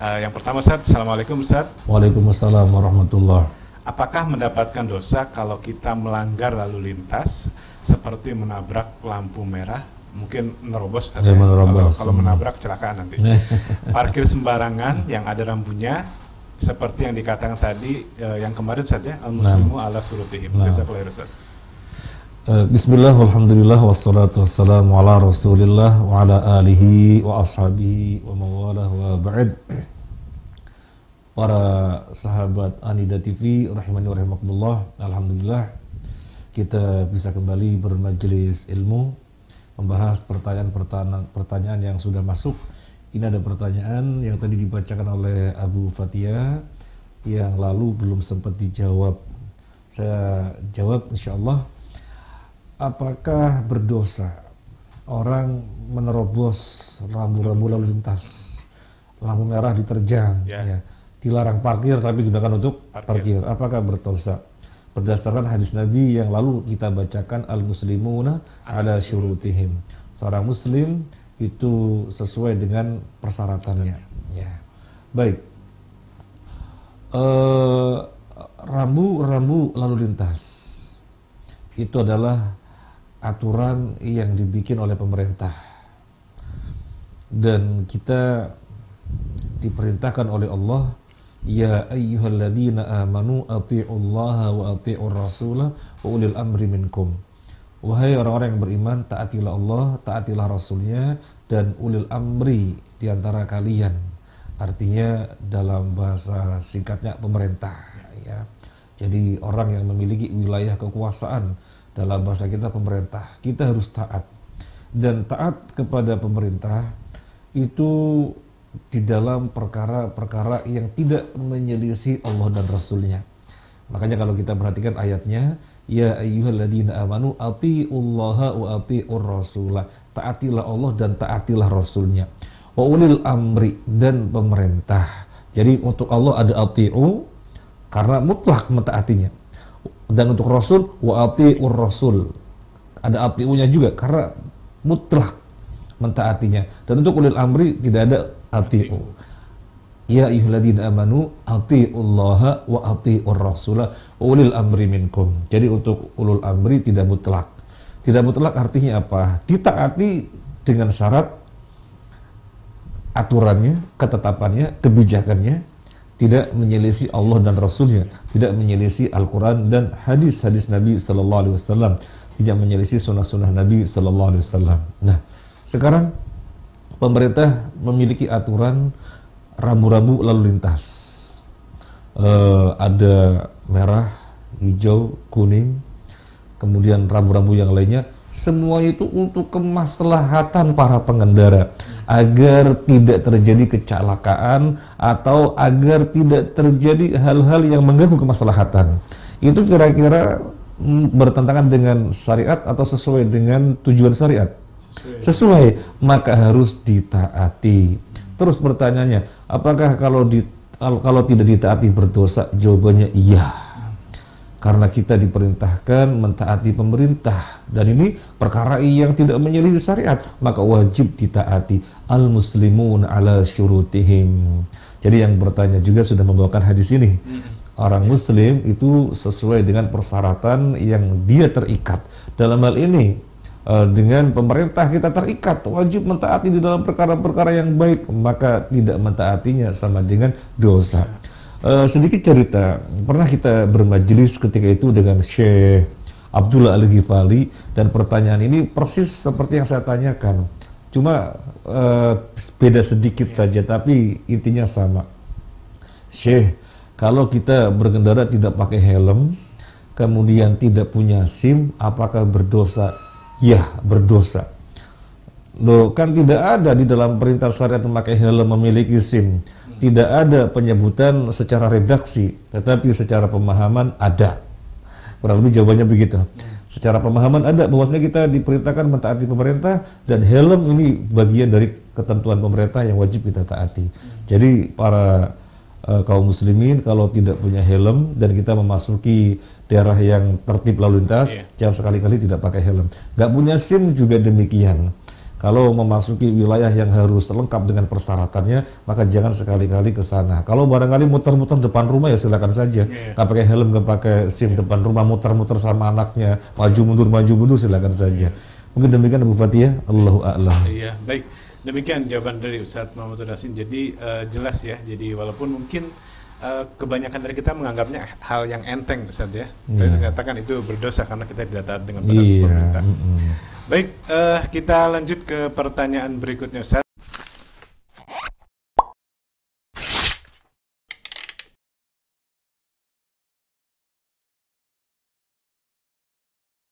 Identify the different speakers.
Speaker 1: Yang pertama Ustaz, Assalamualaikum Ustaz.
Speaker 2: Waalaikumsalam warahmatullahi.
Speaker 1: Apakah mendapatkan dosa kalau kita melanggar lalu lintas seperti menabrak lampu merah? Mungkin menerobos Ustaz,
Speaker 2: Ya, menerobos.
Speaker 1: Kalau menabrak kecelakaan nanti. Parkir sembarangan yang ada rambunya seperti yang dikatakan tadi yang kemarin saja al-muslimu ala surutihim. Jazakallahu khairan Ustaz.
Speaker 2: Bismillah, walhamdulillah, wassalatu wassalamu ala rasulillah wa ala alihi wa ashabihi wa mawalah wa ba'd. Para sahabat Anida TV rahimani wa rahimakumullah, alhamdulillah kita bisa kembali bermajelis ilmu, membahas pertanyaan yang sudah masuk. Ini ada pertanyaan yang tadi dibacakan oleh Abu Fatia yang lalu belum sempat dijawab. Saya jawab insyaallah. Apakah berdosa orang menerobos rambu-rambu lalu lintas, lampu merah diterjang, ya, dilarang parkir tapi gunakan untuk parkir? Apakah berdosa? Berdasarkan hadis Nabi yang lalu kita bacakan, al-muslimuna ala syurutihim. Seorang muslim itu sesuai dengan persyaratannya. Ya. Baik. Rambu-rambu lalu lintas itu adalah aturan yang dibikin oleh pemerintah, dan kita diperintahkan oleh Allah, ya ayyuhalladzina amanu athi'ullaha wa athi'ur rasulah wa ulil amri minkum. Wahai orang-orang yang beriman, taatilah Allah, taatilah Rasulnya, dan ulil amri diantara kalian. Artinya dalam bahasa singkatnya pemerintah, ya. Jadi orang yang memiliki wilayah kekuasaan, dalam bahasa kita pemerintah, kita harus taat. Dan taat kepada pemerintah itu di dalam perkara-perkara yang tidak menyelisih Allah dan Rasulnya. Makanya kalau kita perhatikan ayatnya, ya ayyuhalladzina amanu athi'ullaha wa athi'ur rasulah, taatilah Allah dan taatilah Rasulnya. Wa ulil amri, dan pemerintah. Jadi untuk Allah ada athi'u karena mutlak mentaatinya, dan untuk Rasul wa ati'ur Rasul ada ati'unya juga karena mutlak mentaatinya. Dan untuk ulil amri tidak ada ati'u. Ya ayyuhalladzina amanu ati'ullaha wa ati'ur rasulah wa ulil amri minkum. Jadi untuk ulul amri tidak mutlak. Tidak mutlak artinya apa? Ditaati dengan syarat aturannya, ketetapannya, kebijakannya tidak menyelisih Allah dan Rasulnya, tidak menyelisih Al-Quran dan hadis-hadis Nabi Sallallahu Alaihi Wasallam, tidak menyelisih sunnah-sunnah Nabi Sallallahu Alaihi Wasallam. Nah, sekarang pemerintah memiliki aturan rambu-rambu lalu lintas. Ada merah, hijau, kuning, kemudian rambu-rambu yang lainnya. Semua itu untuk kemaslahatan para pengendara, agar tidak terjadi kecelakaan atau agar tidak terjadi hal-hal yang mengganggu kemaslahatan. Itu kira-kira bertentangan dengan syariat atau sesuai dengan tujuan syariat? Sesuai, maka harus ditaati. Terus pertanyaannya, apakah kalau tidak ditaati berdosa? Jawabannya iya. Karena kita diperintahkan mentaati pemerintah, dan ini perkara yang tidak menyelisih syariat, maka wajib ditaati. Al-muslimun ala syurutihim. Jadi yang bertanya juga sudah membawakan hadis ini. Orang muslim itu sesuai dengan persyaratan yang dia terikat. Dalam hal ini dengan pemerintah kita terikat, wajib mentaati di dalam perkara-perkara yang baik, maka tidak mentaatinya sama dengan dosa. Sedikit cerita, pernah kita bermajelis ketika itu dengan Syekh Abdullah Al-Ghifali, dan pertanyaan ini persis seperti yang saya tanyakan, cuma beda sedikit saja, tapi intinya sama. Syekh, kalau kita berkendara tidak pakai helm, kemudian tidak punya SIM, apakah berdosa? Ya, berdosa. Loh, kan tidak ada di dalam perintah syariat memakai helm, memiliki SIM. Tidak ada penyebutan secara redaksi, tetapi secara pemahaman ada. Kurang lebih jawabannya begitu. Secara pemahaman ada, bahwasanya kita diperintahkan mentaati pemerintah, dan helm ini bagian dari ketentuan pemerintah yang wajib kita taati. Jadi para kaum muslimin, kalau tidak punya helm dan kita memasuki daerah yang tertib lalu lintas, jangan sekali-kali tidak pakai helm. Gak punya SIM juga demikian. Kalau memasuki wilayah yang harus lengkap dengan persyaratannya, maka jangan sekali-kali ke sana. Kalau barangkali muter-muter depan rumah ya silakan saja. Nggak pakai helm, nggak pakai SIM depan rumah, muter-muter sama anaknya, maju mundur silakan saja. Mungkin demikian Bu Fathia, Allahu a'lam.
Speaker 1: Iya, baik. Demikian jawaban dari Ustadz Muhammad Yasin. Jadi jelas ya. Jadi walaupun mungkin kebanyakan dari kita menganggapnya hal yang enteng, Ustadz ya. Kita katakan itu berdosa karena kita tidak taat dengan pemerintah. Baik, kita lanjut ke pertanyaan berikutnya, Ustadz.